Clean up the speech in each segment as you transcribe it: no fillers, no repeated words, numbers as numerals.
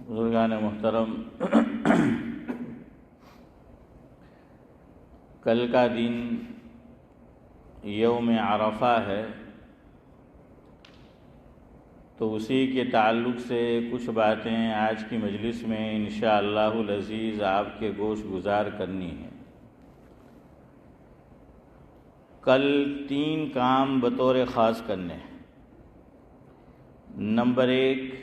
بزرگان محترم، کل کا دن یوم عرفہ ہے، تو اسی کے تعلق سے کچھ باتیں آج کی مجلس میں انشاءاللہ العزیز آپ کے گوش گزار کرنی ہے۔ کل 3 کام بطور خاص کرنے ہیں۔ نمبر 1،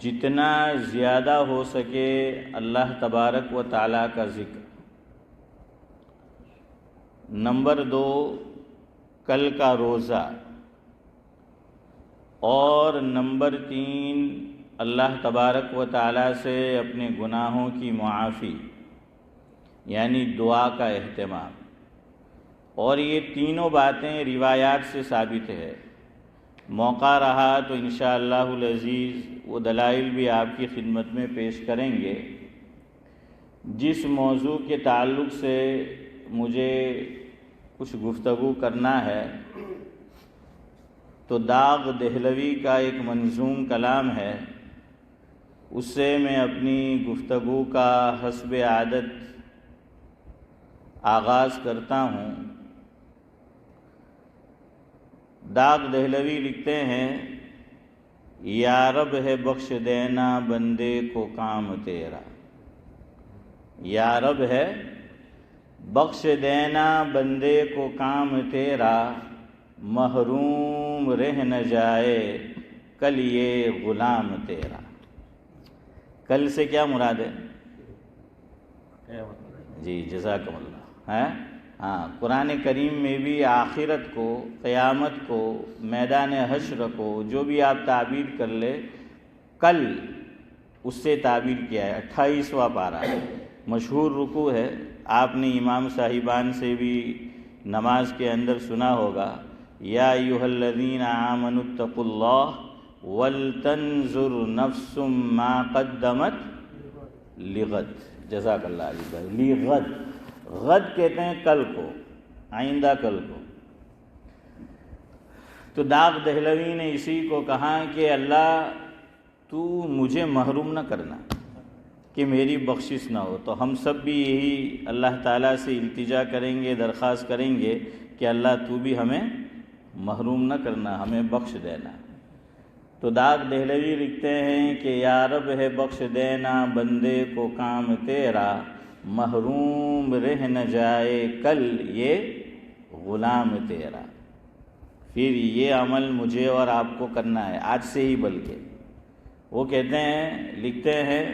جتنا زیادہ ہو سکے اللہ تبارک و تعالیٰ کا ذکر۔ نمبر 2، کل کا روزہ۔ اور نمبر 3، اللہ تبارک و تعالیٰ سے اپنے گناہوں کی معافی، یعنی دعا کا اہتمام۔ اور یہ تینوں باتیں روایات سے ثابت ہے۔ موقع رہا تو انشاءاللہ العزیز وہ دلائل بھی آپ کی خدمت میں پیش کریں گے۔ جس موضوع کے تعلق سے مجھے کچھ گفتگو کرنا ہے، تو داغ دہلوی کا ایک منظوم کلام ہے، اس سے میں اپنی گفتگو کا حسب عادت آغاز کرتا ہوں۔ داغ دہلوی لکھتے ہیں، یا رب ہے بخش دینا بندے کو کام تیرا۔ یا رب ہے بخش دینا بندے کو کام تیرا، محروم رہ نہ جائے کل یہ غلام تیرا۔ کل سے کیا مراد ہے؟ جی جزاکم اللہ۔ قرآن کریم میں بھی آخرت کو، قیامت کو، میدان حشر کو، جو بھی آپ تعبیر کر لے، کل اس سے تعبیر کیا ہے۔ 28واں پارہ مشہور رکوع ہے، آپ نے امام صاحبان سے بھی نماز کے اندر سنا ہوگا، یا ایھا الذین آمنوا اتقوا اللہ ولتنظر نفس ما قدمت لغد۔ جزاک اللہ علی بھائی۔ لغد، غد کہتے ہیں کل کو، آئندہ کل کو۔ تو داغ دہلوی نے اسی کو کہا کہ اللہ تو مجھے محروم نہ کرنا کہ میری بخشش نہ ہو۔ تو ہم سب بھی یہی اللہ تعالیٰ سے التجا کریں گے، درخواست کریں گے کہ اللہ تو بھی ہمیں محروم نہ کرنا، ہمیں بخش دینا۔ تو داغ دہلوی لکھتے ہیں کہ یا رب ہے بخش دینا بندے کو کام تیرا، محروم رہ نہ جائے کل یہ غلام تیرا۔ پھر یہ عمل مجھے اور آپ کو کرنا ہے، آج سے ہی بلکہ۔ وہ کہتے ہیں، لکھتے ہیں،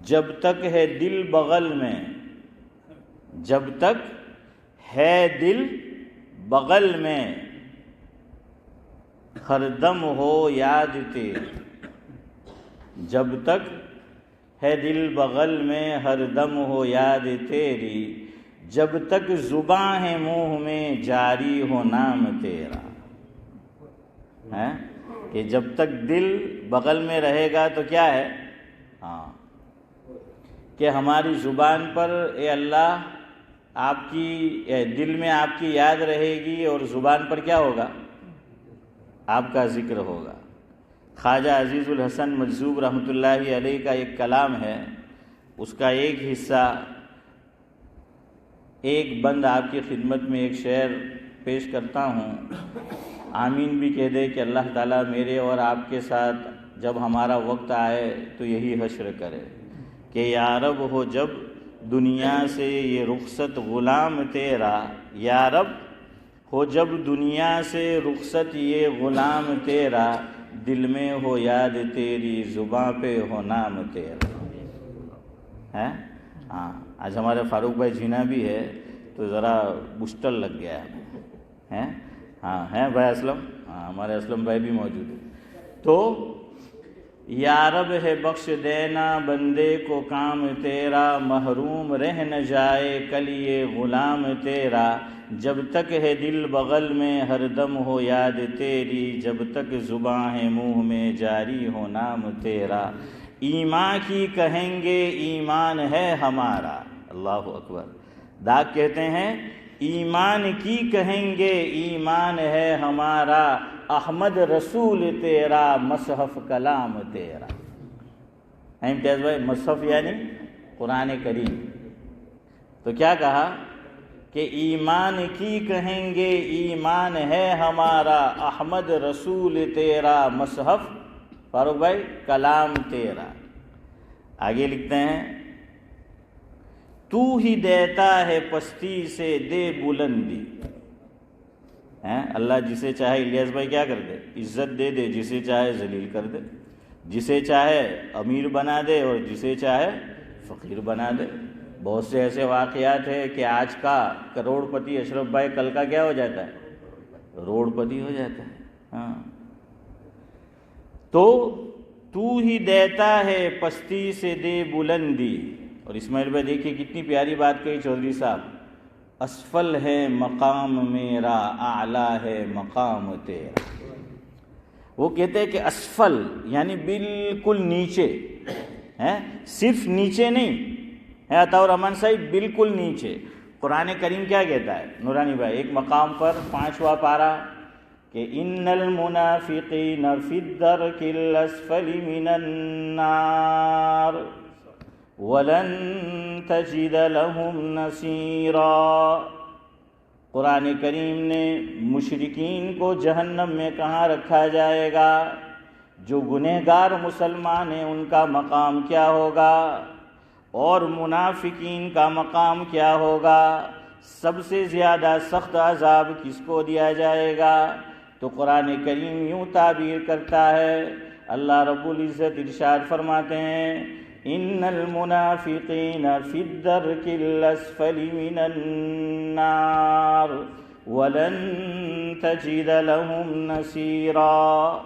جب تک ہے دل بغل میں، جب تک ہے دل بغل میں، ہر دم ہو یاد تیری۔ جب تک ہے دل بغل میں، ہر دم ہو یاد تیری، جب تک زباں ہے منہ میں جاری ہو نام تیرا۔ کہ جب تک دل بغل میں رہے گا تو کیا ہے؟ کہ ہماری زبان پر اے اللہ آپ کی، دل میں آپ کی یاد رہے گی، اور زبان پر کیا ہوگا؟ آپ کا ذکر ہوگا۔ خواجہ عزیز الحسن مجذوب رحمۃ اللہ علیہ کا ایک کلام ہے، اس کا ایک حصہ، ایک بند آپ کی خدمت میں ایک شعر پیش کرتا ہوں۔ آمین بھی کہہ دے کہ اللہ تعالیٰ میرے اور آپ کے ساتھ جب ہمارا وقت آئے تو یہی حشر کرے کہ یا رب ہو جب دنیا سے یہ رخصت غلام تیرا، یا رب ہو جب دنیا سے رخصت یہ غلام تیرا، دل میں ہو یاد تیری زباں پہ ہو نام تیرا۔ آج ہمارے فاروق بھائی جھینا بھی ہے تو ذرا بسٹل لگ گیا ہے۔ ہیں بھائی اسلم؟ ہمارے اسلم بھائی بھی موجود ہیں۔ تو یا رب ہے بخش دینا بندے کو کام تیرا، محروم رہ نہ جائے کل یہ غلام تیرا، جب تک ہے دل بغل میں ہر دم ہو یاد تیری، جب تک زباں ہے منہ میں جاری ہو نام تیرا۔ ایمان کی کہیں گے ایمان ہے ہمارا، اللہ اکبر۔ داغ کہتے ہیں ایمان کی کہیں گے ایمان ہے ہمارا، احمد رسول تیرا مصحف کلام تیرا۔ امتیاز بھائی مصحف یعنی قرآن کریم. تو کیا کہا کہ ایمان کی کہیں گے ایمان ہے ہمارا، احمد رسول تیرا، مصحف فاروق بھائی کلام تیرا. آگے لکھتے ہیں تو ہی دیتا ہے پستی سے دے بلندی. اللہ جسے چاہے الیاس بھائی کیا کر دے؟ عزت دے دے، جسے چاہے ذلیل کر دے، جسے چاہے امیر بنا دے اور جسے چاہے فقیر بنا دے. بہت سے ایسے واقعات ہیں کہ آج کا کروڑ پتی اشرف بھائی کل کا کیا ہو جاتا ہے؟ روڑ پتی ہو جاتا ہے. ہاں تو ہی دیتا ہے پستی سے دے بلندی. اور اسماعیل بھائی دیکھیے کتنی پیاری بات کہی چودھری صاحب، اسفل ہے مقام میرا اعلیٰ ہے مقام تیرا. وہ کہتے ہیں کہ اسفل یعنی بالکل نیچے، صرف نیچے نہیں ہے عطا الرحمن صاحب، بالکل نیچے. قرآن کریم کیا کہتا ہے نورانی بھائی ایک مقام پر 5واں پارہ کہ ان المنافقین فی الدرک الاسفل من النار ولن تجد لهم نصیرا. قرآن کریم نے مشرکین کو جہنم میں کہاں رکھا جائے گا؟ جو گنہگار مسلمان ہیں ان کا مقام کیا ہوگا اور منافقین کا مقام کیا ہوگا؟ سب سے زیادہ سخت عذاب کس کو دیا جائے گا؟ تو قرآن کریم یوں تعبیر کرتا ہے. اللہ رب العزت ارشاد فرماتے ہیں ان المنافقین فی الدرک الاسفل من النار ولن تجد لهم نصیرا.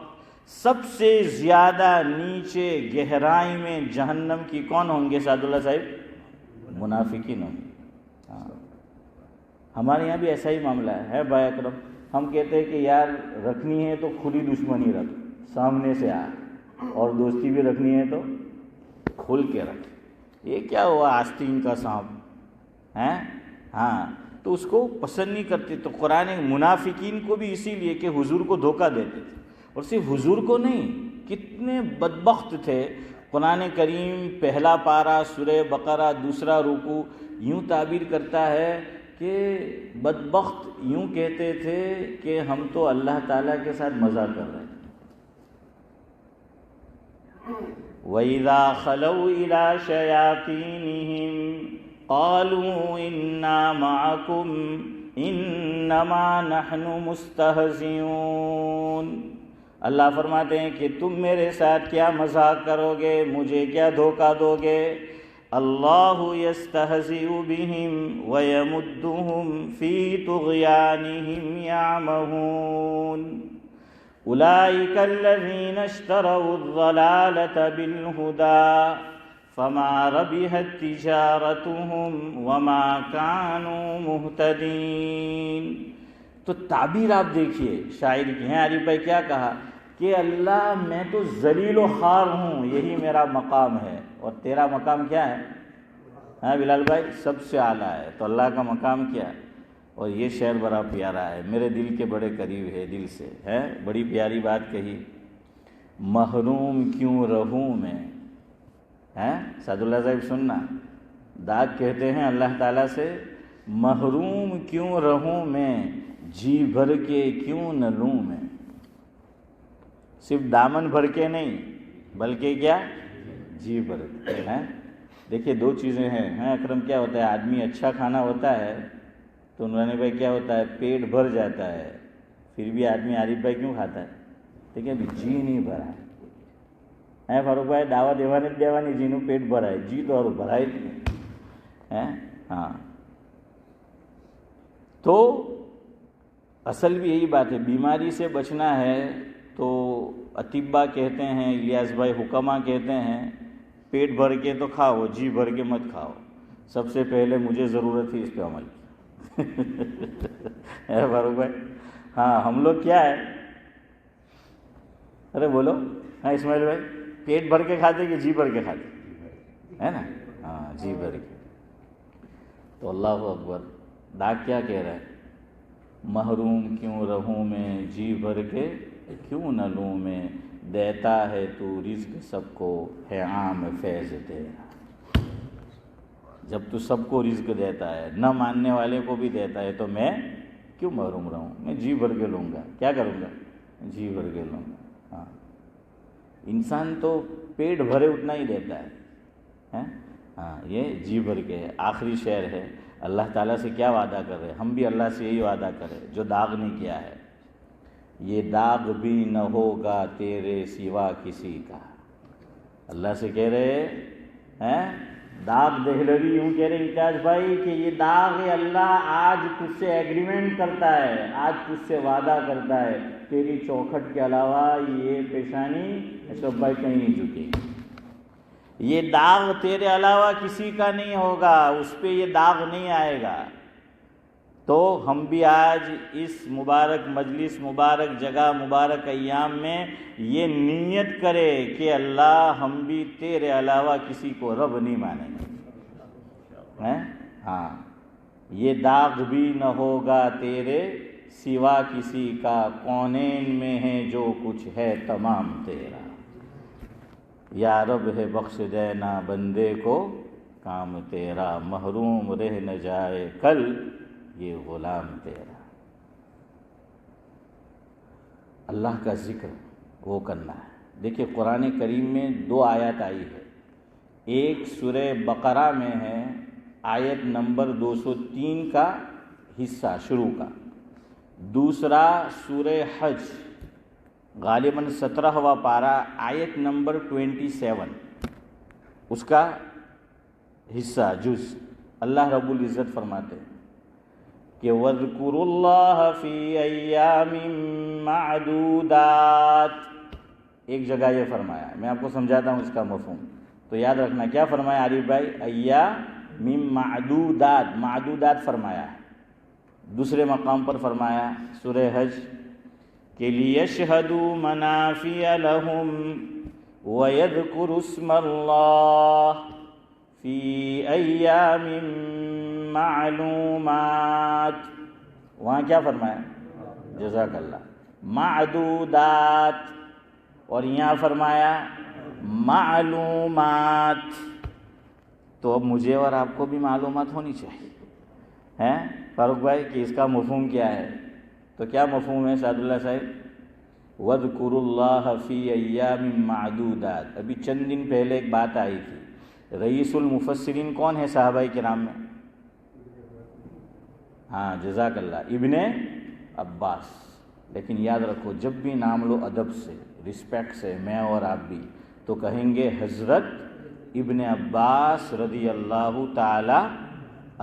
سب سے زیادہ نیچے گہرائی میں جہنم کی کون ہوں گے سعد اللہ صاحب؟ منافقین ہوں گے. ہمارے یہاں بھی ایسا ہی معاملہ ہے بھائی اکرم. ہم کہتے ہیں کہ یار رکھنی ہے تو کھلی دشمنی رکھ، سامنے سے آ، اور دوستی بھی رکھنی ہے تو کھل کے رکھ. یہ کیا ہوا آستین کا سانپ ہے؟ ہاں تو اس کو پسند نہیں کرتے. تو قرآن منافقین کو بھی اسی لیے کہ حضور کو دھوکہ دیتے تھے، اور صرف حضور کو نہیں، کتنے بدبخت تھے. قرآن کریم پہلا پارہ سورہ بقرہ دوسرا رکوع یوں تعبیر کرتا ہے کہ بدبخت یوں کہتے تھے کہ ہم تو اللہ تعالیٰ کے ساتھ مزاق کر رہے ہیں. وَإِذَا خَلَوْا إِلَىٰ شَيَاطِينِهِمْ قَالُوا إِنَّا مَعَكُمْ إِنَّمَا نَحْنُ مُسْتَهْزِئُونَ. اللہ فرماتے ہیں کہ تم میرے ساتھ کیا مذاق کرو گے، مجھے کیا دھوکہ دو گے. اللہ یستہزئ بہم ویمدہم فی طغیانہم یعمہون. اولئک الذین اشتروا الضلالۃ بالہدی فما ربحت تجارتہم وما کانوا مہتدین. تو تعبیر آپ دیکھیے شاعر کی ہیں. عارف بھائی کیا کہا کہ اللہ میں تو ذلیل و خوار ہوں، یہی میرا مقام ہے، اور تیرا مقام کیا ہے؟ ہاں بلال بھائی سب سے اعلیٰ ہے. تو اللہ کا مقام کیا ہے؟ اور یہ شعر بڑا پیارا ہے، میرے دل کے بڑے قریب ہے، دل سے ہے. بڑی پیاری بات کہی، محروم کیوں رہوں میں. سعد اللہ صاحب سننا، داغ کہتے ہیں اللہ تعالیٰ سے محروم کیوں رہوں میں، جی بھر کے کیوں نہ لوں میں. صرف دامن بھر کے نہیں بلکہ کیا جی بھر کے ہیں. دیکھیے دو چیزیں ہیں اکرم. کیا ہوتا ہے آدمی اچھا کھانا ہوتا ہے تو نورانی بھائی کیا ہوتا ہے پیٹ بھر جاتا ہے، پھر بھی آدمی عارف بھائی کیوں کھاتا ہے؟ ٹھیک ہے ابھی جی نہیں بھرا ہے فاروق بھائی دعویٰ دیوانی جینوں پیٹ بھرا ہے، جی تو اور بھرا ہی نہیں. ہاں تو اصل بھی یہی بات ہے، بیماری سے بچنا ہے تو اطباء کہتے ہیں، الیاس بھائی حکماء کہتے ہیں پیٹ بھر کے تو کھاؤ، جی بھر کے مت کھاؤ. سب سے پہلے مجھے ضرورت ہے اس پہ عمل ہے فاروق بھائی. ہاں ہم لوگ کیا ہے، ارے بولو. ہاں اسماعیل بھائی پیٹ بھر کے کھاتے کہ جی بھر کے کھاتے ہے نا؟ ہاں جی بھر کے. تو اللہ اکبر. داغ کیا کہہ رہا ہے؟ محروم کیوں رہوں میں، جی بھر کے کیوں نہ لوں میں. دیتا ہے تو رزق سب کو، ہے عام فیض تیرا۔ جب تو سب کو رزق دیتا ہے، نہ ماننے والے کو بھی دیتا ہے، تو میں کیوں محروم رہوں؟ میں جی بھر کے لوں گا۔ کیا کروں گا؟ جی بھر کے لوں گا۔ ہاں، انسان تو پیٹ بھرے اتنا ہی دیتا ہے۔ ہاں، یہ جی بھر کے ہے۔ آخری شعر ہے، اللہ تعالیٰ سے کیا وعدہ کر رہے؟ ہم بھی اللہ سے یہی وعدہ کریں جو داغ نہیں کیا ہے، یہ داغ بھی نہ ہوگا تیرے سوا کسی کا۔ اللہ سے کہہ رہے ہیں، داغ دہلوی یوں کہہ رہے امتیاز بھائی کہ یہ داغ اللہ آج تجھ سے ایگریمنٹ کرتا ہے، آج تجھ سے وعدہ کرتا ہے، تیری چوکھٹ کے علاوہ یہ پیشانی اشرف بھائی کہیں نہیں جھکے گی۔ یہ داغ تیرے علاوہ کسی کا نہیں ہوگا، اس پہ یہ داغ نہیں آئے گا۔ تو ہم بھی آج اس مبارک مجلس، مبارک جگہ، مبارک ایام میں یہ نیت کرے کہ اللہ ہم بھی تیرے علاوہ کسی کو رب نہیں مانیں گے۔ ہاں، یہ داغ بھی نہ ہوگا تیرے سوا کسی کا، کونین میں ہے جو کچھ ہے تمام تیرا۔ یا رب ہے بخش دینا بندے کو کام تیرا، محروم رہ نہ جائے کل یہ غلام تیرا۔ اللہ کا ذکر وہ کرنا ہے۔ دیکھیے قرآن کریم میں 2 آیات آئی ہے، ایک سورہ بقرہ میں ہے آیت نمبر 203 کا حصہ شروع کا، دوسرا سورہ حج غالباً 17واں پارہ آیت نمبر 27 اس کا حصہ جز۔ اللہ رب العزت فرماتے ہیں کہ وَاذْكُرُوا اللَّهَ فِي أَيَّامٍ مَعْدُودَاتٍ، ایک جگہ یہ فرمایا، میں آپ کو سمجھاتا ہوں اس کا مفہوم تو یاد رکھنا۔ کیا فرمایا عارف بھائی؟ ایام معدودات، معدودات فرمایا ہے۔ دوسرے مقام پر فرمایا سورہ حج کہ لِيَشْهَدُوا مَنَافِعَ لَهُمْ وَيَذْكُرُوا اسْمَ اللَّهِ فِي أَيَّامٍ معلومات، وہاں کیا فرمایا؟ جزاک اللہ، معدودات، اور یہاں فرمایا معلومات۔ تو اب مجھے اور آپ کو بھی معلومات ہونی چاہیے، فاروق بھائی کہ اس کا مفہوم کیا ہے؟ تو کیا مفہوم ہے سعد اللہ صاحب؟ وَاذْكُرُوا اللَّهَ فِي أَيَّامٍ مَعْدُودَاتٍ۔ ابھی چند دن پہلے ایک بات آئی تھی، رئیس المفسرین کون ہے صحابہ کرام میں؟ ہاں جزاک اللہ، ابن عباس۔ لیکن یاد رکھو جب بھی نام لو ادب سے، رسپیکٹ سے، میں اور آپ بھی، تو کہیں گے حضرت ابن عباس رضی اللہ تعالی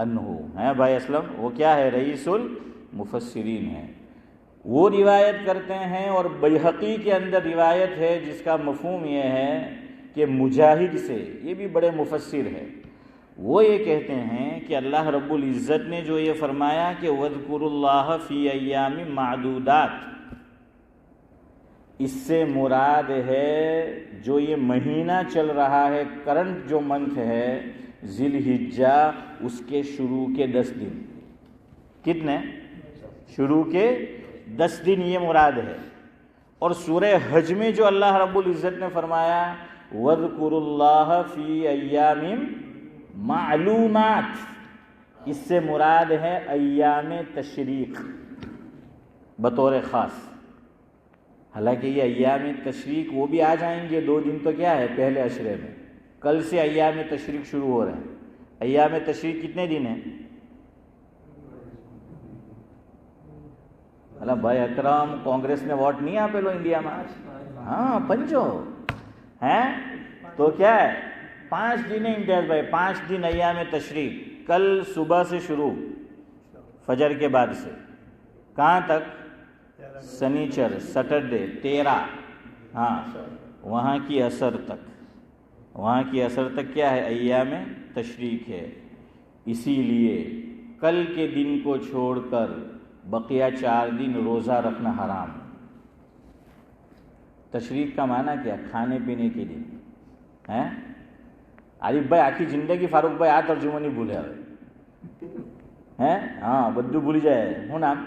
عنہ ہیں بھائی اسلم۔ وہ کیا ہے؟ رئیس المفسرین ہیں۔ وہ روایت کرتے ہیں، اور بیہقی کے اندر روایت ہے جس کا مفہوم یہ ہے کہ مجاہد سے، یہ بھی بڑے مفسر ہے، وہ یہ کہتے ہیں کہ اللہ رب العزت نے جو یہ فرمایا کہ وَاذْكُرُوا اللَّهَ فِي أَيَّامٍ مَعْدُودَاتٍ، اس سے مراد ہے جو یہ مہینہ چل رہا ہے، کرنٹ جو منتھ ہے ذی الحجہ، اس کے شروع کے 10 دن۔ کتنے؟ شروع کے 10 دن یہ مراد ہے۔ اور سورہ حج میں جو اللہ رب العزت نے فرمایا وَاذْكُرُوا اللَّهَ فِي أَيَّامٍ معلومات، اس سے مراد ہے ایام تشریق بطور خاص۔ حالانکہ یہ ایام تشریق وہ بھی آ جائیں گے 2 دن، تو کیا ہے پہلے عشرے میں، کل سے ایام تشریق شروع ہو رہے ہیں۔ ایام تشریق کتنے دن ہیں؟ اللہ بھائی اکرم، کانگریس نے ووٹ نہیں آپ لو انڈیا میں آج؟ ہاں 5 ہیں، تو کیا ہے 5 دن ہے امتیاز بھائی، 5 دن ایام تشریق، کل صبح سے شروع، فجر کے بعد سے کہاں تک؟ سنیچر، سیٹرڈے 13، ہاں وہاں کی عصر تک، وہاں کی عصر تک کیا ہے؟ ایام تشریق ہے۔ اسی لیے کل کے دن کو چھوڑ کر بقیہ 4 دن روزہ رکھنا حرام۔ تشریق کا معنی کیا؟ کھانے پینے کے دن ہیں۔ عارف بھائی آخی زندگی فاروق بھائی આ તર્જુમો નહીં ભૂલે હવે ہاں બધું ભૂલી જાય۔ હું નામ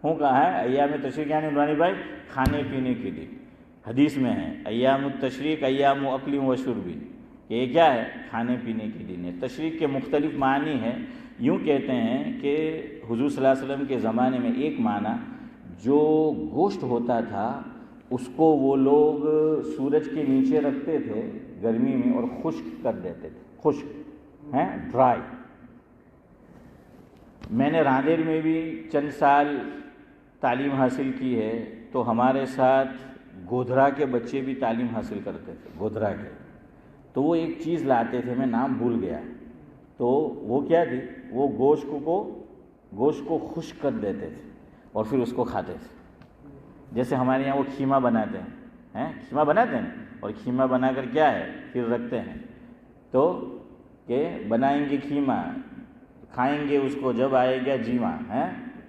હું કહા ہے ایام تشریق یعنی نورانی بھائی کھانے پینے کے دن۔ حدیث میں ہے ایام التشریق ایام اکل و شرب، کہ یہ کیا ہے؟ کھانے پینے کے دن ہے۔ تشریق کے مختلف معنی ہیں۔ یوں کہتے ہیں کہ حضور صلی اللہ علیہ وسلم کے زمانے میں ایک معنی، جو گوشت ہوتا تھا اس کو وہ لوگ سورج کے نیچے رکھتے تھے گرمی میں اور خشک کر دیتے تھے، خشک ہیں، ڈرائی۔ میں نے راندیر میں بھی چند سال تعلیم حاصل کی ہے، تو ہمارے ساتھ گودھرا کے بچے بھی تعلیم حاصل کرتے تھے، گودھرا کے۔ تو وہ ایک چیز لاتے تھے، میں نام بھول گیا، تو وہ کیا تھی؟ وہ گوشت کو خشک کر دیتے تھے اور پھر اس کو کھاتے تھے۔ جیسے ہمارے یہاں وہ کھیما بناتے ہیں، کھیما بناتے ہیں، اور کھیما بنا کر کیا ہے پھر رکھتے ہیں، تو کہ بنائیں گے کھیما، کھائیں گے اس کو جب آئے گا جیما،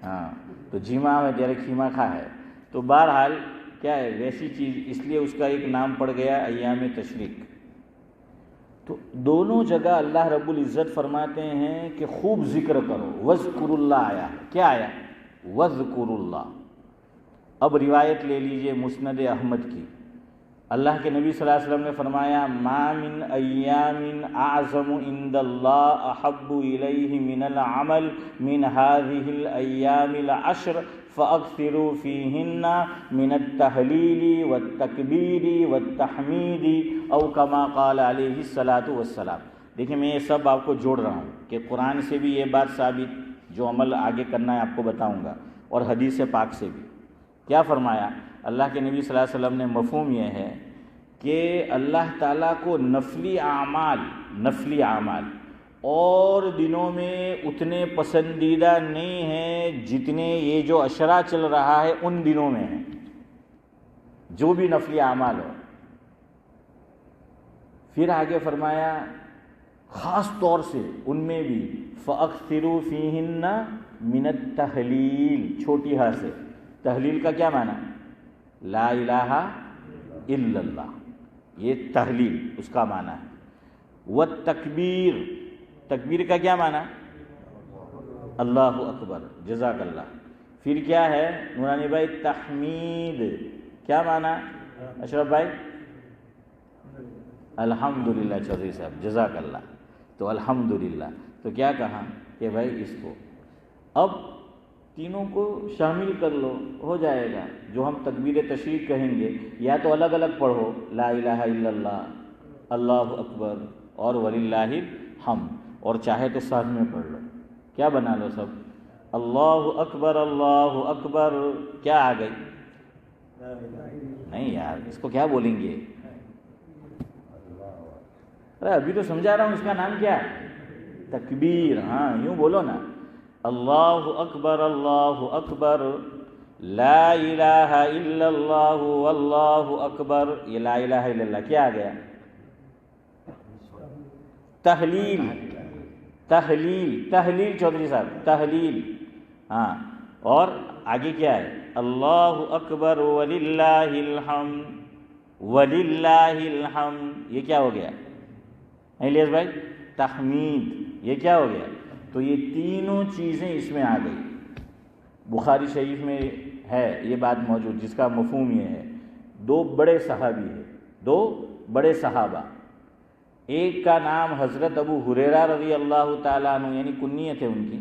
ہاں تو جیما ہے جرے کھیما کھا ہے۔ تو بہرحال کیا ہے ویسی چیز، اس لیے اس کا ایک نام پڑ گیا ایام تشریق۔ تو دونوں جگہ اللہ رب العزت فرماتے ہیں کہ خوب ذکر کرو، وذکر اللہ آیا، کیا آیا؟ وذکر اللہ۔ اب روایت لے لیجئے مسند احمد کی، اللہ کے نبی صلی اللہ علیہ وسلم نے فرمایا ما من ایام اعظم عند اللہ احب الیہ من العمل من هذه الایام العشر فاکثروا فیہن من التہلیل والتکبیر والتحمید او کما قال علیہ الصلاۃ والسلام۔ دیکھیں میں یہ سب آپ کو جوڑ رہا ہوں کہ قرآن سے بھی یہ بات ثابت، جو عمل آگے کرنا ہے آپ کو بتاؤں گا، اور حدیث پاک سے بھی۔ کیا فرمایا اللہ کے نبی صلی اللہ علیہ وسلم نے؟ مفہوم یہ ہے کہ اللہ تعالیٰ کو نفلی اعمال اور دنوں میں اتنے پسندیدہ نہیں ہیں جتنے یہ جو عشرہ چل رہا ہے ان دنوں میں ہیں، جو بھی نفلی اعمال ہو۔ پھر آگے فرمایا خاص طور سے ان میں بھی فَأَكْثِرُوا فِيهِنَّ مِنَ التَّحْلِيل، چھوٹی ہا سے۔ تحلیل کا کیا معنی؟ لا الہ الا اللہ، یہ تحلیل اس کا معنی ہے۔ والتکبیر، تکبیر کا کیا معنی؟ اللہ اکبر، جزاک اللہ۔ پھر کیا ہے نورانی بھائی؟ تحمید، کیا معنی اشرف بھائی؟ الحمدللہ چودھری صاحب، جزاک اللہ۔ تو الحمدللہ، تو کیا کہا کہ بھائی اس کو اب تینوں کو شامل کر لو، ہو جائے گا۔ جو ہم تکبیر تشریق کہیں گے یا تو الگ الگ پڑھو، لا الہ الا اللہ، اللہ اکبر اور وللہ الحمد، اور چاہے تو ساتھ میں پڑھ لو۔ کیا بنا لو سب؟ اللہ اکبر، کیا آ گئی؟ نہیں یار، اس کو کیا بولیں گے؟ ارے ابھی تو سمجھا رہا ہوں، اس کا نام کیا ہے؟ تکبیر۔ ہاں یوں بولو نا، اللہ اکبر لا الہ الا اللہ واللہ اکبر۔ یہ لا الہ الا اللہ کیا آ گیا؟ تحلیل چودھری صاحب، تحلیل۔ ہاں، اور آگے کیا ہے؟ اللہ اکبر وللہ الحمد، یہ کیا ہو گیا الیاس بھائی؟ تحمید۔ یہ کیا ہو گیا؟ تو یہ تینوں چیزیں اس میں آ گئی۔ بخاری شریف میں ہے یہ بات موجود، جس کا مفہوم یہ ہے، دو بڑے صحابی ہیں، دو بڑے صحابہ، ایک کا نام حضرت ابو ہریرہ رضی اللہ تعالیٰ عنہ، یعنی کنیت ہے ان کی،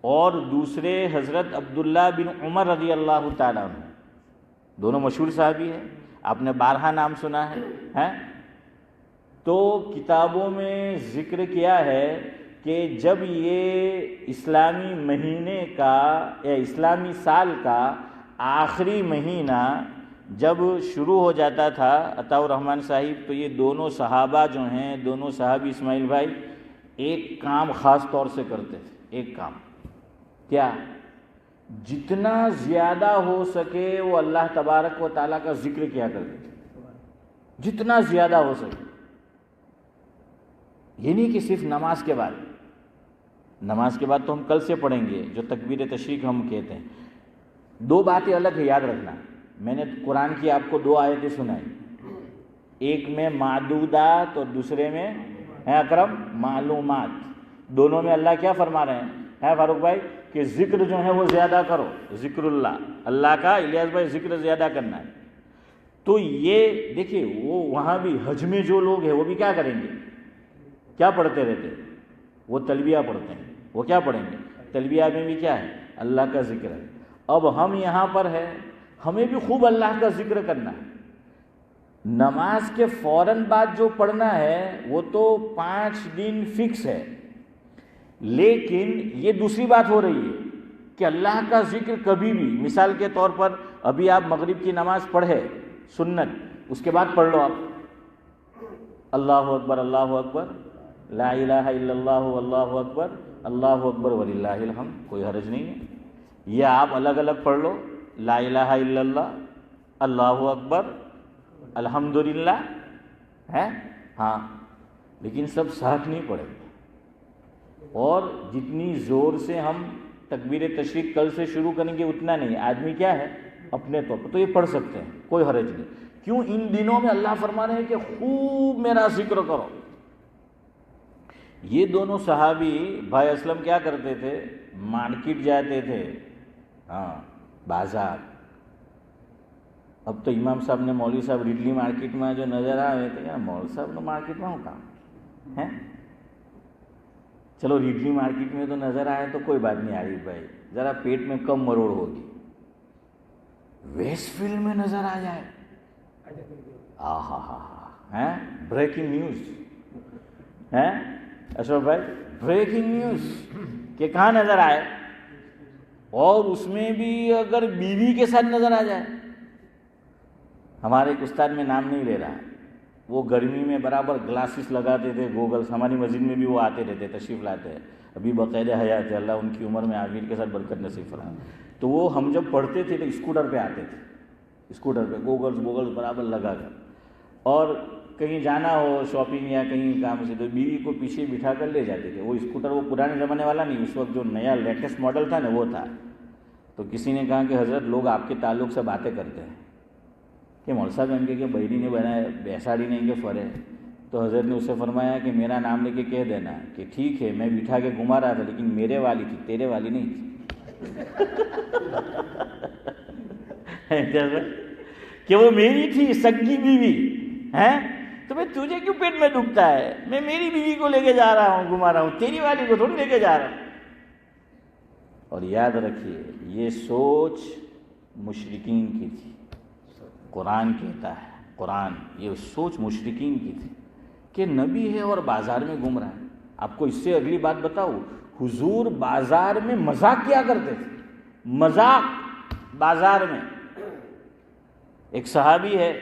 اور دوسرے حضرت عبداللہ بن عمر رضی اللہ تعالیٰ عنہ، دونوں مشہور صحابی ہیں، آپ نے بارہا نام سنا ہے۔ تو کتابوں میں ذکر کیا ہے کہ جب یہ اسلامی مہینے کا یا اسلامی سال کا آخری مہینہ جب شروع ہو جاتا تھا عطاء الرحمن صاحب، تو یہ دونوں صحابہ جو ہیں، دونوں صحابی اسماعیل بھائی، ایک کام خاص طور سے کرتے تھے۔ ایک کام کیا؟ جتنا زیادہ ہو سکے وہ اللہ تبارک و تعالیٰ کا ذکر کیا کرتے تھے، جتنا زیادہ ہو سکے۔ یہ نہیں کہ صرف نماز کے بعد تو ہم کل سے پڑھیں گے جو تکبیر تشریق ہم کہتے ہیں۔ دو باتیں الگ ہے، یاد رکھنا۔ میں نے قرآن کی آپ کو دو آیتیں سنائی، ایک میں معدودات اور دوسرے میں ہے اکرم معلومات۔ دونوں میں اللہ کیا فرما رہے ہیں فاروق بھائی؟ کہ ذکر جو ہے وہ زیادہ کرو، ذکر اللہ کا، الیاس بھائی ذکر زیادہ کرنا ہے۔ تو یہ دیکھیے وہ وہاں بھی حج میں جو لوگ ہیں وہ بھی کیا کریں گے؟ کیا پڑھتے رہتے؟ وہ تلبیہ پڑھتے ہیں. وہ کیا پڑھیں گے؟ تلبیہ میں بھی کیا ہے؟ اللہ کا ذکر ہے. اب ہم یہاں پر ہے، ہمیں بھی خوب اللہ کا ذکر کرنا ہے. نماز کے فوراً بعد جو پڑھنا ہے وہ تو 5 دن فکس ہے، لیکن یہ دوسری بات ہو رہی ہے کہ اللہ کا ذکر کبھی بھی، مثال کے طور پر ابھی آپ مغرب کی نماز پڑھے سنت، اس کے بعد پڑھ لو آپ اللہ اکبر اللہ اکبر لا الہ الا اللہ واللہ اکبر اللہ اکبر وللہ الحمد، کوئی حرج نہیں ہے. یہ آپ الگ الگ پڑھ لو، لا الہ الا اللہ اللہ اکبر الحمدللہ ہے ہاں، لیکن سب ساتھ نہیں پڑھیں گے. اور جتنی زور سے ہم تکبیر تشریق کل سے شروع کریں گے اتنا نہیں. آدمی کیا ہے اپنے طور پر تو یہ پڑھ سکتے ہیں، کوئی حرج نہیں. کیوں؟ ان دنوں میں اللہ فرما رہے ہیں کہ خوب میرا ذکر کرو. یہ دونوں صحابی بھائی اسلم کیا کرتے تھے؟ مارکیٹ جاتے تھے، ہاں بازار. اب تو امام صاحب نے مولوی صاحب ریڈلی مارکیٹ میں جو نظر آئے تھے، یا مولوی صاحب نے مارکیٹ میں ہوں کام ہے. چلو ریڈلی مارکیٹ میں تو نظر آئے تو کوئی بات نہیں، عارف بھائی ذرا پیٹ میں کم مروڑ ہوگی. ویسٹ فیلڈ میں نظر آ جائے، ہاں بریکنگ نیوز ہے اشرف بھائی، بریکنگ نیوز کہ کہاں نظر آئے، اور اس میں بھی اگر بیوی کے ساتھ نظر آ جائے. ہمارے ایک استاد میں نام نہیں لے رہا، وہ گرمی میں برابر گلاسز لگاتے تھے، گوگلز. ہماری مسجد میں بھی وہ آتے رہتے، تشریف لاتے ہیں، ابھی باقاعدہ حیات ہے، اللہ ان کی عمر میں عامر کے ساتھ برکت نصیب فرمائے. تو وہ ہم جب پڑھتے تھے تو اسکوٹر پہ آتے تھے، اسکوٹر پہ گوگلز برابر لگا کر، اور کہیں جانا ہو شاپنگ یا کہیں کام سے تو بیوی کو پیچھے بٹھا کر لے جاتے تھے. وہ اسکوٹر وہ پرانے زمانے والا نہیں، اس وقت جو نیا لیٹسٹ ماڈل تھا نا وہ تھا. تو کسی نے کہا کہ حضرت لوگ آپ کے تعلق سے باتیں کرتے ہیں کہ مول صاحب ان کے کہ بہری نے بنایا بیساڑی نہیں کہ فرے. تو حضرت نے اسے فرمایا کہ میرا نام لے کے کہہ دینا کہ ٹھیک ہے میں بٹھا کے گھما رہا تھا لیکن میرے والی تھی، تیرے والی نہیں تھی. کہ وہ میری تھی سگی بیوی ہے، تو میں تجھے کیوں پیٹ میں دکھتا ہے؟ میں میری بیوی کو لے کے جا رہا ہوں، گھما رہا ہوں، تیری والی کو تھوڑی لے کے جا رہا ہوں. اور یاد رکھیے یہ سوچ مشرکین کی تھی. قرآن کہتا ہے، قرآن یہ سوچ مشرکین کی تھی کہ نبی ہے اور بازار میں گھوم رہا ہے. آپ کو اس سے اگلی بات بتاؤ، حضور بازار میں مذاق کیا کرتے تھے، مذاق بازار میں. ایک صحابی ہے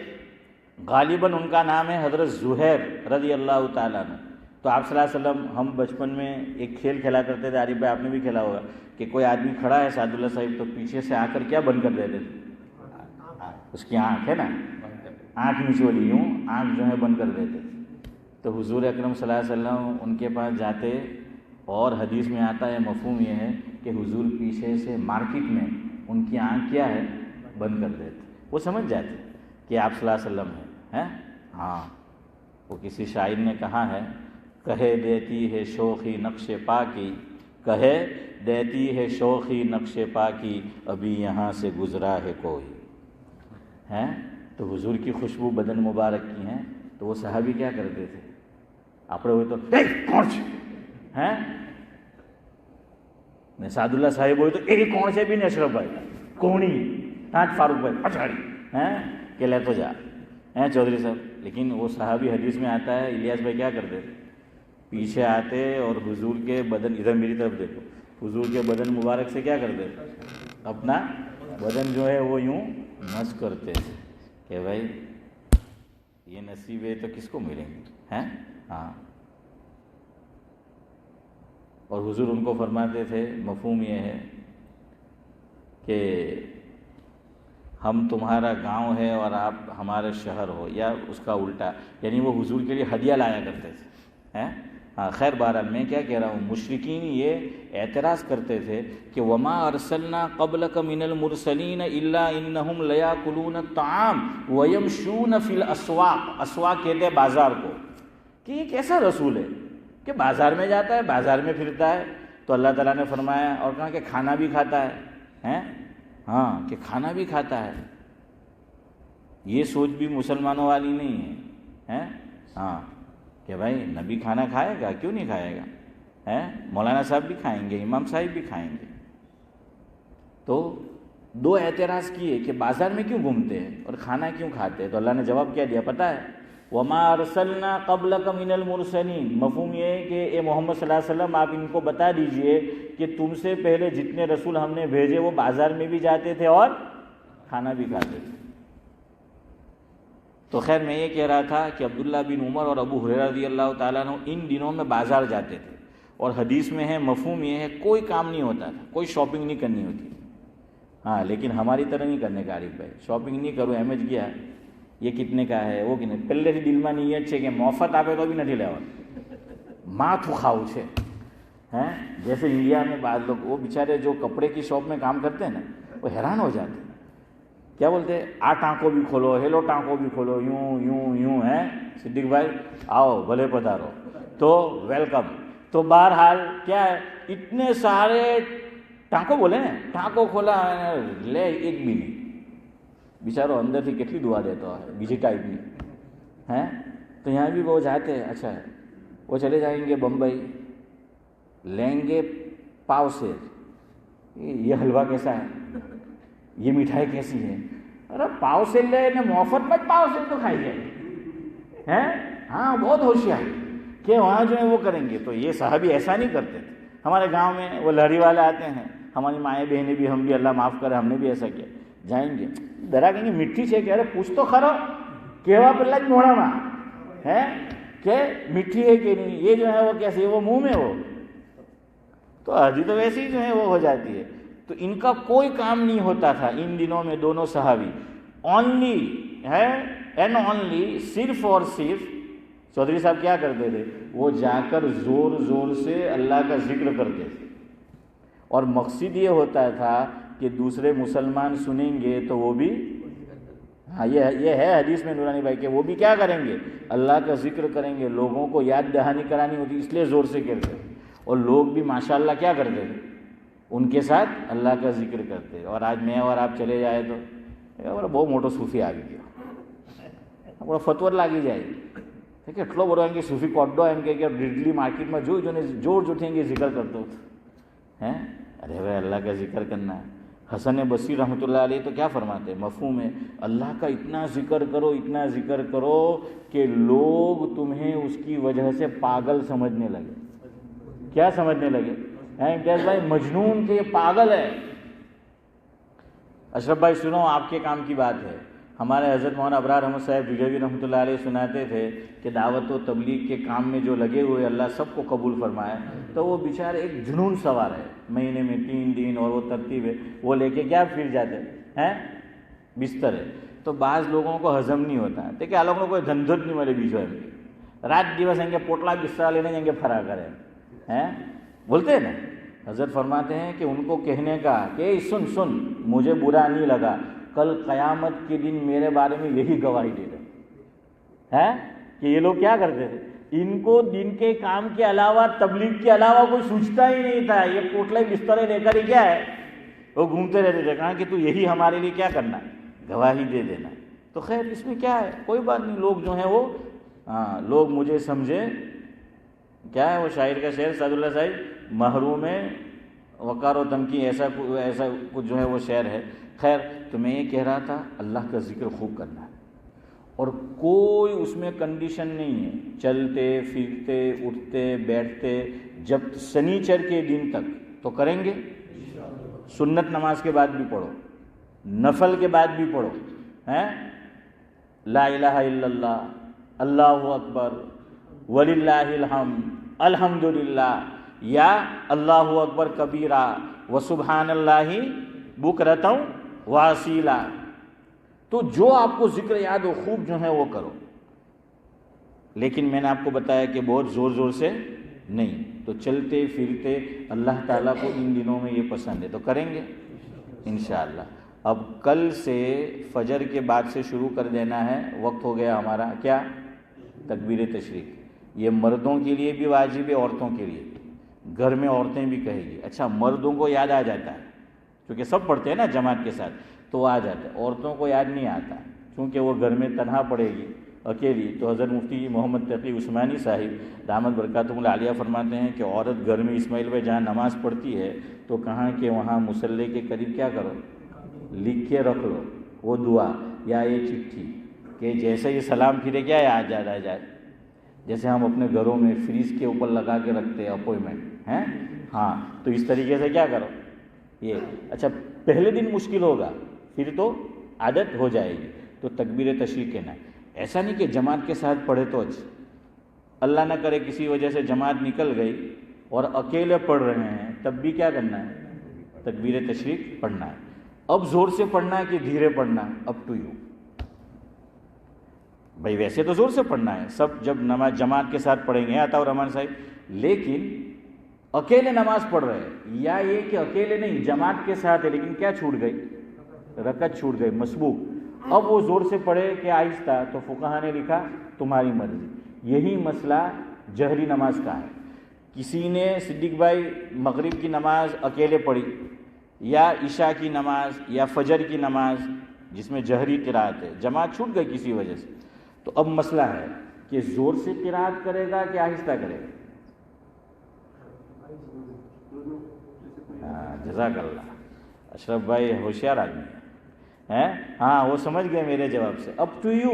غالباً ان کا نام ہے حضرت زہیر رضی اللہ تعالیٰ عنہ. تو آپ صلی اللہ علیہ وسلم، ہم بچپن میں ایک کھیل کھیلا کرتے تھے، عارف بھائی آپ نے بھی کھیلا ہوگا، کہ کوئی آدمی کھڑا ہے سعد اللہ صاحب تو پیچھے سے آ کر کیا بند کر دیتے تھے؟ اس کی آنکھ ہے نا، آنکھ نچوڑی یوں آنکھ جو ہے بند کر دیتے. تو حضور اکرم صلی اللہ علیہ وسلم ان کے پاس جاتے، اور حدیث میں آتا ہے مفہوم یہ ہے کہ حضور پیچھے سے مارکیٹ میں ان کی آنکھ کیا ہے بند کر دیتے. وہ سمجھ جاتے کہ آپ صلی اللہ علیہ وسلم ہیں. ہاں وہ کسی شاعر نے کہا ہے، کہے دیتی ہے شوخی نقش پا کی، کہے دیتی ہے شوخی نقش پا کی، ابھی یہاں سے گزرا ہے کوئی ہے. تو حضور کی خوشبو بدن مبارک کی ہیں. تو وہ صحابی کیا کرتے تھے؟ آپ ہوئے تو کون سے ہیں، سعد اللہ صاحب ہوئے تو ایک کون سے بھی نہیں، اشرف بھائی کونی تاج فاروق بھائی پچھاڑی ہیں کہ لے تو جا ہیں چودھری صاحب. لیکن وہ صحابی حدیث میں آتا ہے الیاس بھائی کیا کرتے تھے، پیچھے آتے اور حضور کے بدن، ادھر میری طرف دیکھو، حضور کے بدن مبارک سے کیا کرتے تھے، اپنا بدن جو ہے وہ یوں مس کرتے تھے کہ بھائی یہ نصیب ہے تو کس کو ملیں گے ہیں. ہاں اور حضور ان کو فرماتے تھے، مفہوم یہ ہے کہ ہم تمہارا گاؤں ہے اور آپ ہمارے شہر ہو، یا اس کا الٹا، یعنی وہ حضور کے لیے ہدیہ لایا کرتے تھے ہیں. ہاں خیر بہرحال میں کیا کہہ رہا ہوں، مشرکین یہ اعتراض کرتے تھے کہ وما ارسلنا قبلک من المرسلین الا انہم لیاکلون الطعام ویمشون فی الاسواق. اسواق کہتے ہیں بازار کو، کہ یہ کیسا رسول ہے کہ بازار میں جاتا ہے، بازار میں پھرتا ہے. تو اللہ تعالیٰ نے فرمایا اور کہا کہ کھانا بھی کھاتا ہے ہیں، ہاں کہ کھانا بھی کھاتا ہے. یہ سوچ بھی مسلمانوں والی نہیں ہے، ہاں کہ بھائی نبی کھانا کھائے گا، کیوں نہیں کھائے گا، مولانا صاحب بھی کھائیں گے، امام صاحب بھی کھائیں گے۔ تو دو اعتراض کیے کہ بازار میں کیوں گھومتے ہیں اور کھانا کیوں کھاتے ہیں، تو اللہ نے جواب کیا دیا پتہ ہے، وَمَا أَرْسَلْنَا قَبْلَكَ مِنَ الْمُرْسَلِينَ، مفہوم یہ ہے کہ اے محمد صلی اللہ علیہ وسلم آپ ان کو بتا دیجئے کہ تم سے پہلے جتنے رسول ہم نے بھیجے وہ بازار میں بھی جاتے تھے اور کھانا بھی کھاتے تھے۔ تو خیر میں یہ کہہ رہا تھا کہ عبداللہ بن عمر اور ابو ہریرہ رضی اللہ تعالیٰ عنہ ان دنوں میں بازار جاتے تھے، اور حدیث میں ہے، مفہوم یہ ہے، کوئی کام نہیں ہوتا تھا، کوئی شاپنگ نہیں کرنی ہوتی، ہاں لیکن ہماری طرح نہیں کرنے کا، عارف بھائی شاپنگ نہیں کرو ایم ایچ گیا یہ کتنے کا ہے وہ کتنے، پہلے سے دل میں نیت ہے کہ مفت آپ تو بھی نہیں لیوا ماں تو کھاؤ چھے ہیں۔ جیسے انڈیا میں بعض لوگ وہ بیچارے جو کپڑے کی شاپ میں کام کرتے ہیں نا، وہ حیران ہو جاتے ہیں، کیا بولتے ہیں، آ ٹانکوں بھی کھولو، ہیلو ٹانکوں بھی کھولو، یوں یوں یوں ہے، صدیق بھائی آؤ بھلے پدھارو، تو ویلکم۔ تو بہرحال کیا ہے، اتنے سارے ٹانکوں بولے نا، ٹانکوں کھولا لے ایک بھی نہیں، بیچارو اندر سے کتنی دعا دیتا ہے بیجی ٹائپ میں ہیں۔ تو یہاں بھی وہ جاتے ہیں، اچھا وہ چلے جائیں گے بمبئی، لیں گے پاؤ سے، یہ حلوہ کیسا ہے، یہ مٹھائی کیسی ہے، ارے پاؤ سے لے نہ مفت میں پاؤ سے تو کھائیے ہیں، ہاں بہت ہوشیار کہ وہاں جو ہے وہ کریں گے۔ تو یہ صحابی ایسا نہیں کرتے تھے، ہمارے گاؤں میں وہ لہری والے آتے ہیں، ہماری مائیں بہنیں بھی، ہم بھی اللہ معاف کرے ہم نے بھی ایسا کیا، جائیں گے درا کہیں گے مٹھی سے، کہہ رہے پوچھ تو کھرو کیوا پلہ موڑا ماں ہے کہ مٹھی ہے کہ نہیں، یہ جو ہے وہ کیسی ہے، وہ منہ میں وہ تو حدی تو ویسے ہی جو ہے وہ ہو جاتی ہے۔ تو ان کا کوئی کام نہیں ہوتا تھا ان دنوں میں دونوں صحابی، اونلی ہے اینڈ اونلی، صرف اور صرف چودھری صاحب کیا کرتے تھے، وہ جا کر زور زور سے اللہ کا ذکر کرتے تھے، اور مقصد یہ ہوتا تھا کہ دوسرے مسلمان سنیں گے تو وہ بھی، ہاں یہ ہے حدیث میں نورانی بھائی کہ وہ بھی کیا کریں گے، اللہ کا ذکر کریں گے، لوگوں کو یاد دہانی کرانی ہوتی اس لیے زور سے کہتے ہیں، اور لوگ بھی ماشاءاللہ کیا کرتے ہیں، ان کے ساتھ اللہ کا ذکر کرتے ہیں۔ اور آج میں اور آپ چلے جائے تو بہت موٹو صوفی آ گیا، بڑا فتور لاگی جائے گی کہ اٹلو بڑا ان کے صوفی کوڈو ان کے ڈیڈلی مارکیٹ میں جو جوڑ جٹیں گے ذکر کرتے ہوتے ہیں، ارے بھائی اللہ کا ذکر کرنا ہے۔ حسن بصری رحمۃ اللہ علیہ تو کیا فرماتے ہیں، مفہوم ہے، اللہ کا اتنا ذکر کرو، اتنا ذکر کرو کہ لوگ تمہیں اس کی وجہ سے پاگل سمجھنے لگے۔ کیا سمجھنے لگے، امتیاز بھائی مجنون کہ یہ پاگل ہے۔ اشرف بھائی سنو، آپ کے کام کی بات ہے، ہمارے حضرت مولانا ابرار احمد صاحب بجوی رحمۃ اللہ علیہ سناتے تھے کہ دعوت و تبلیغ کے کام میں جو لگے ہوئے اللہ سب کو قبول فرمائے، تو وہ بیچارے ایک جنون سوار ہے، مہینے میں 3 دن اور وہ ترتیب ہے، وہ لے کے کیا پھر جاتے ہیں بستر ہے۔ تو بعض لوگوں کو ہضم نہیں ہوتا ہے، دیکھیں آ لوگوں کو دھندھت نہیں ملے بیچو رات دیوس ہیں کہ پوٹلا بستر لینے جائیں گے پھرا کریں ہیں، بولتے ہیں نا، حضرت فرماتے ہیں کہ ان کو کہنے کا کہ سن مجھے برا نہیں لگا، کل قیامت کے دن میرے بارے میں یہی گواہی دے رہے ہیں کہ یہ لوگ کیا کرتے تھے، ان کو دن کے کام کے علاوہ تبلیغ کے علاوہ کوئی سوچتا ہی نہیں تھا، یہ پوٹلے بسترے لے کر ہی کیا ہے وہ گھومتے رہتے تھے، کہا کہ تو یہی ہمارے لیے کیا کرنا ہے، گواہی دے دینا۔ تو خیر اس میں کیا ہے، کوئی بات نہیں، لوگ جو ہیں وہ لوگ مجھے سمجھے، کیا ہے وہ شاعر کا شعر سعد اللہ صاحب، محروم وقار و تنقی، ایسا کچھ جو ہے وہ شعر ہے۔ خیر تو میں یہ کہہ رہا تھا اللہ کا ذکر خوب کرنا ہے، اور کوئی اس میں کنڈیشن نہیں ہے، چلتے پھرتے اٹھتے بیٹھتے جب سنیچر کے دن تک تو کریں گے، سنت نماز کے بعد بھی پڑھو، نفل کے بعد بھی پڑھو، لا الہ الا اللہ، اللہ اکبر وللہ الحمد، الحمدللہ، یا اللہ اکبر کبیرہ وسبحان اللہ بکرۃ واصیلا۔ تو جو آپ کو ذکر یاد ہو خوب جو ہے وہ کرو، لیکن میں نے آپ کو بتایا کہ بہت زور زور سے نہیں، تو چلتے پھرتے اللہ تعالیٰ کو ان دنوں میں یہ پسند ہے تو کریں گے انشاءاللہ۔ اب کل سے فجر کے بعد سے شروع کر دینا ہے، وقت ہو گیا ہمارا، کیا تکبیر تشریق، یہ مردوں کے لیے بھی واجب ہے، عورتوں کے لیے بھی، گھر میں عورتیں بھی کہے گی، اچھا مردوں کو یاد آ جاتا ہے کیونکہ سب پڑھتے ہیں نا جماعت کے ساتھ تو آ جاتا ہے، عورتوں کو یاد نہیں آتا، چونکہ وہ گھر میں تنہا پڑے گی اکیلی، تو حضرت مفتی محمد تقی عثمانی صاحب دامت برکاتہم العالیہ فرماتے ہیں کہ عورت گھر میں اسماعیل بھائی جہاں نماز پڑھتی ہے تو کہاں کہ وہاں مصلی کے قریب کیا کرو، لکھ کے رکھ لو وہ دعا یا یہ چٹھی کہ جیسے یہ سلام پھرے کیا یاد آ جائے، جیسے ہم اپنے گھروں میں فریج کے اوپر لگا کے رکھتے ہیں اپوائنٹمنٹ ہیں، ہاں تو اس طریقے سے کیا کرو یہ. اچھا پہلے دن مشکل ہوگا، پھر تو عادت ہو جائے گی. تو تکبیر تشریق کہنا ہے. ایسا نہیں کہ جماعت کے ساتھ پڑھے تو اچھا، اللہ نہ کرے کسی وجہ سے جماعت نکل گئی اور اکیلے پڑھ رہے ہیں تب بھی کیا کرنا ہے، تکبیر تشریق پڑھنا ہے. اب زور سے پڑھنا ہے کہ دھیرے پڑھنا ہے، اپ ٹو یو. بھائی ویسے تو زور سے پڑھنا ہے، سب جب نماز جماعت کے ساتھ پڑھیں گے عطا الرحمان صاحب، لیکن اکیلے نماز پڑھ رہے ہیں یا یہ کہ اکیلے نہیں جماعت کے ساتھ ہے لیکن کیا چھوٹ گئی، رکعت چھوٹ گئی مسبوق، اب وہ زور سے پڑھے کہ آہستہ، تو فقہا نے لکھا تمہاری مرضی. یہی مسئلہ جہری نماز کا ہے. کسی نے صدیق بھائی مغرب کی نماز اکیلے پڑھی یا عشاء کی نماز یا فجر کی نماز جس میں جہری قرات ہے، جماعت چھوٹ گئی کسی وجہ سے، تو اب مسئلہ ہے کہ زور سے قرات کرے گا کہ آہستہ کرے گا. جزاک اللہ، اشرف بھائی ہوشیار آدمی ہے، ہاں وہ سمجھ گئے میرے جواب سے. اپ ٹو یو،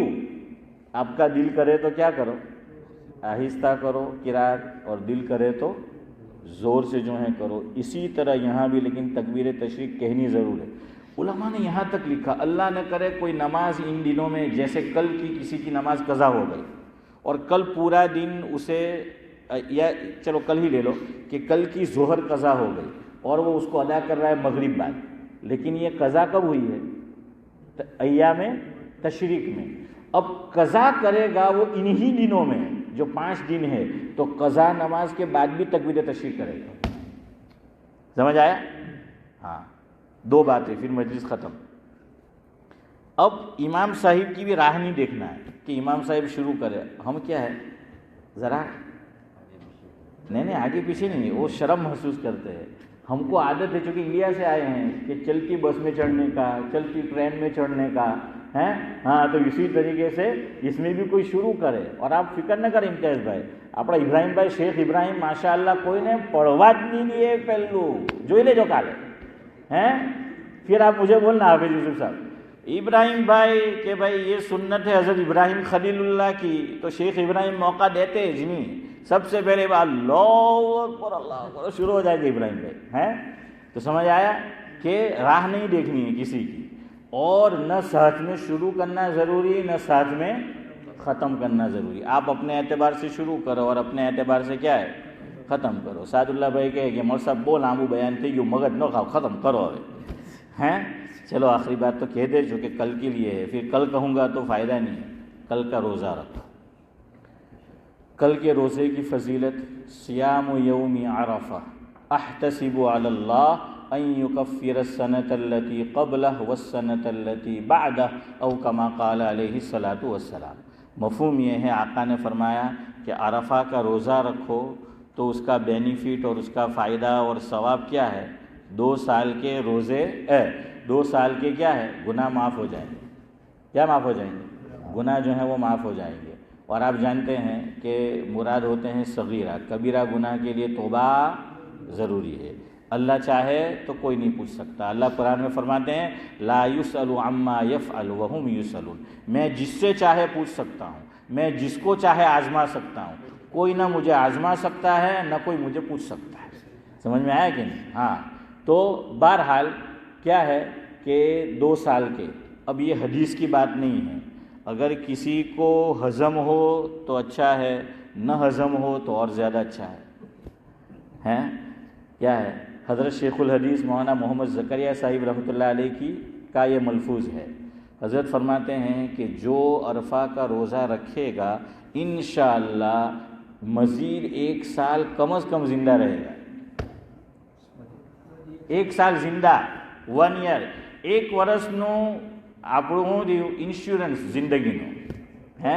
آپ کا دل کرے تو کیا کرو، آہستہ کرو قرات، اور دل کرے تو زور سے جو ہے کرو. اسی طرح یہاں بھی لیکن تکبیر تشریق کہنی ضرور ہے. علماء نے یہاں تک لکھا اللہ نہ کرے کوئی نماز ان دنوں میں، جیسے کل کی کسی کی نماز قضا ہو گئی اور کل پورا دن اسے، یا چلو کل ہی لے لو کہ کل کی ظہر قضا ہو گئی اور وہ اس کو ادا کر رہا ہے مغرب بعد، لیکن یہ قضا کب ہوئی ہے، ایام تشریق میں. اب قضا کرے گا وہ انہی دنوں میں جو 5 دن ہے، تو قضا نماز کے بعد بھی تکبیر تشریق کرے گا. سمجھ آیا؟ ہاں 2 باتیں، پھر مجلس ختم. اب امام صاحب کی بھی راہ نہیں دیکھنا ہے کہ امام صاحب شروع کرے، ہم کیا ہے ذرا نہیں آگے پیچھے نہیں، وہ شرم محسوس کرتے ہیں. ہم کو عادت ہے چونکہ انڈیا سے آئے ہیں کہ چلتی بس میں چڑھنے کا، چلتی ٹرین میں چڑھنے کا ہے، ہاں تو اسی طریقے سے اس میں بھی کوئی شروع کرے. اور آپ فکر نہ کریں امتیاز بھائی، اپنا ابراہیم بھائی شیخ ابراہیم ماشاءاللہ کوئی نے پڑھوا نہیں لیے پہلو جو لے جو کالے ہیں. پھر آپ مجھے بولنا حافظ یوسف صاحب ابراہیم بھائی کہ بھائی یہ سنت ہے حضرت ابراہیم خلیل اللہ کی، تو شیخ ابراہیم موقع دیتے اجمی سب سے پہلے اللہ اکبر اللہ اکبر شروع ہو جائے گی ابراہیم بھائی ہیں. تو سمجھ آیا کہ راہ نہیں دیکھنی ہے کسی کی، اور نہ ساتھ میں شروع کرنا ضروری نہ ساتھ میں ختم کرنا ضروری. آپ اپنے اعتبار سے شروع کرو اور اپنے اعتبار سے کیا ہے ختم کرو. سعد اللہ بھائی کہے کہ مول صاحب بول آمو بیان تھے یوں مگد نہ کھاؤ، ختم کرو ہیں. چلو آخری بات تو کہہ دے جو کہ کل کے لیے ہے، پھر کل کہوں گا تو فائدہ نہیں ہے. کل کا روزہ رکھو. کل کے روزے کی فضیلت، صیام یوم عرفہ احتسب علی اللہ ان یکفر السنۃ التي قبلہ والسنۃ التي بعدہ او کما قال علیہ الصلاۃ والسلام. مفہوم یہ ہے آقا نے فرمایا کہ عرفہ کا روزہ رکھو تو اس کا بینیفٹ اور اس کا فائدہ اور ثواب کیا ہے، 2 سال کے روزے 2 سال کے کیا ہے گناہ معاف ہو جائیں گے. کیا معاف ہو جائیں گے؟ گناہ جو ہیں وہ معاف ہو جائیں گے. اور آپ جانتے ہیں کہ مراد ہوتے ہیں صغیرہ، کبیرہ گناہ کے لیے توبہ ضروری ہے. اللہ چاہے تو کوئی نہیں پوچھ سکتا. اللہ قرآن میں فرماتے ہیں لا یسأل عما یفعل وہم یسألون. میں جس سے چاہے پوچھ سکتا ہوں، میں جس کو چاہے آزما سکتا ہوں. کوئی نہ مجھے آزما سکتا ہے نہ کوئی مجھے پوچھ سکتا ہے. سمجھ میں آیا کہ نہیں؟ ہاں تو بہرحال کیا ہے کہ 2 سال کے. اب یہ حدیث کی بات نہیں ہے، اگر کسی کو ہضم ہو تو اچھا ہے، نہ ہضم ہو تو اور زیادہ اچھا ہے. کیا ہے؟ حضرت شیخ الحدیث مولانا محمد زکریا صاحب رحمۃ اللہ علیہ کا یہ ملفوظ ہے. حضرت فرماتے ہیں کہ جو عرفہ کا روزہ رکھے گا انشاءاللہ مزید 1 سال کم از کم زندہ رہے گا. 1 سال زندہ 1 year 1 વર્ષનું આપણું ઇન્સ્યોરન્સ જિંદગીનું હે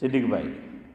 સિદ્દીક ભાઈ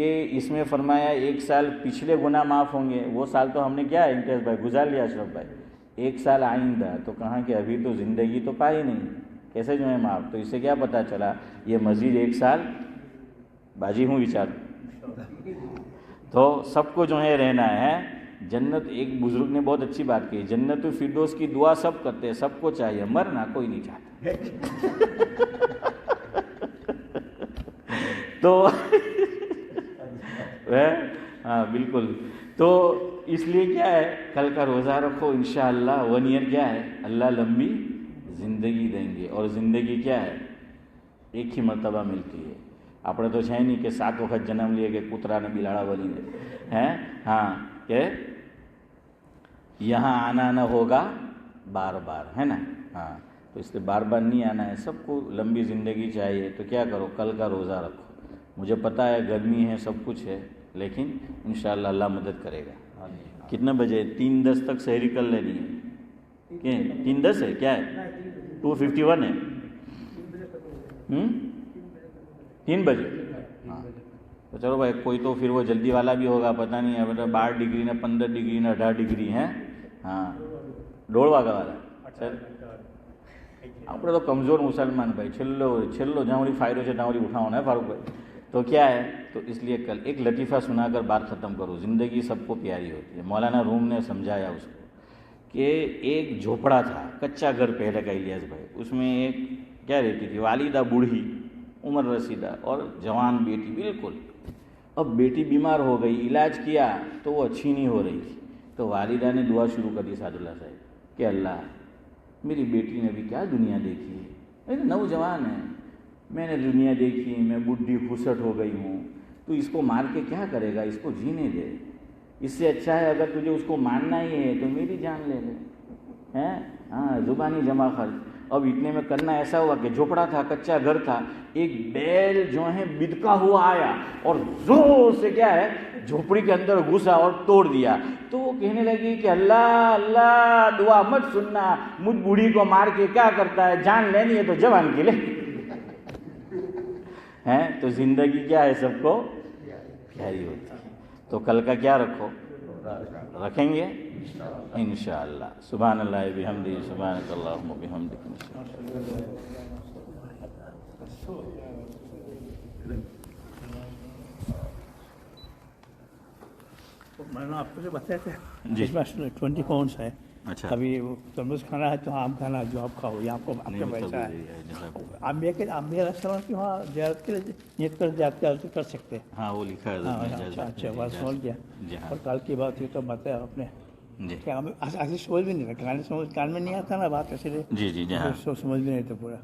کہ اس میں فرمایا 1 سال پچھلے گناہ معاف ہوں گے، وہ سال تو ہم نے کیا ہے امتیاز بھائی گزار لیا اشرف بھائی، 1 سال آئندہ، تو کہاں کہ ابھی تو زندگی تو پائی نہیں، کیسے جو ہے معاف؟ تو اس سے کیا پتہ چلا یہ مزید 1 سال باجی ہوں وچار، تو سب کو جو ہے رہنا ہے جنت۔ ایک بزرگ نے بہت اچھی بات کی، جنت الفردوس کی دعا سب کرتے ہیں، سب کو چاہیے، مرنا کوئی نہیں چاہتا۔ تو ہاں بالکل، تو اس لیے کیا ہے کل کا روزہ رکھو انشاءاللہ 1 ایئر کیا ہے اللہ لمبی زندگی دیں گے، اور زندگی کیا ہے ایک ہی مرتبہ ملتی ہے، આપણે તો છે નહીં કે 7 વખત જન્મ લઈએ کہ કૂતરા ને બિલાડા બનીને ہیں، ہاں کہ یہاں آنا نہ ہوگا بار بار، ہے نا، ہاں تو اس لیے بار بار نہیں آنا ہے، سب کو لمبی زندگی چاہیے، تو کیا کرو کل کا روزہ رکھو۔ مجھے پتہ ہے گرمی ہے سب کچھ ہے، لیکن انشاءاللہ اللہ مدد کرے گا۔ کتنے بجے؟ 3:10 تک سحری کر لینی ہے، کہ 3:10 ہے کیا ہے؟ 2:51 ہے، 3 بجے، ہاں تو چلو بھائی کوئی تو پھر وہ جلدی والا بھی ہوگا، پتہ نہیں ہے بیٹا 12 ڈگری نہ 15 ڈگری نہ 18 ڈگری ہے، ہاں 1:30 વાગ્યા સર આપણે તો કમજોર મુસલમાન ભાઈ، છેલ્લો જ્યાં સુધી ફાયદો છે ત્યાં સુધી ઉઠાવવાનો ہے فاروق بھائی۔ تو کیا ہے، تو اس لیے کل ایک لطیفہ سنا کر بات ختم کروں، زندگی سب کو پیاری ہوتی ہے۔ مولانا روم نے سمجھایا اس کو کہ ایک جھوپڑا تھا، کچا گھر پہلے کا الیاس بھائی، اس میں ایک کیا رہتی تھی والدہ بوڑھی عمر رسیدہ اور جوان بیٹی بالکل۔ اب بیٹی بیمار ہو گئی، علاج کیا تو وہ اچھی نہیں ہو رہی تھی، تو والدہ نے دعا شروع کر دی سعد اللہ صاحب کہ اللہ میری بیٹی نے بھی کیا دنیا دیکھی ہے، نوجوان ہے، میں نے دنیا دیکھی، میں بڈھی پھسٹ ہو گئی ہوں، تو اس کو مار کے کیا کرے گا، اس کو جینے دے، اس سے اچھا ہے اگر تجھے اس کو ماننا ہی ہے تو میری جان لے لے، ہیں ہاں زبانی جمع خرچ۔ اب اتنے میں کرنا ایسا ہوا کہ جھوپڑا تھا، کچا گھر تھا، ایک بیل جو ہے بدکا ہوا آیا اور زور سے کیا ہے جھوپڑی کے اندر گھسا اور توڑ دیا۔ تو وہ کہنے لگی کہ اللہ اللہ دعا مت سننا، مجھ بوڑھی کو مار کے کیا کرتا ہے، جان لینی ہے تو جوان کی لے۔ ہیں تو زندگی کیا ہے سب کو پیاری ہوتی ہے، تو کل کا کیا رکھو، رکھیں گے انشاءاللہ۔ سبحان اللہ بحمدہ، سبحانک اللہم وبحمدک۔ میں نے آپ کو جو بتایا تھا جی اس میں 20 پاؤنڈس ہے، اچھا ابھی ترمز کھانا ہے تو آم کھانا جو آپ کھاؤ، یہ آپ کو آپ کا پیسہ ہے۔ آمبیا ریسٹورینٹ کی وہاں زیارت کے لیے نیت کر زیارت کر سکتے ہیں۔ ہاں وہ لکھا ہے، اچھا بات سمجھ گیا۔ جی ہاں اور کل کی بات ہوئی تو بتایا آپ نے جی کہ ایسے سمجھ بھی نہیں رہا، کان میں نہیں آتا نا بات، اسی لیے جی جی جی ہاں سمجھ بھی نہیں تھا پورا۔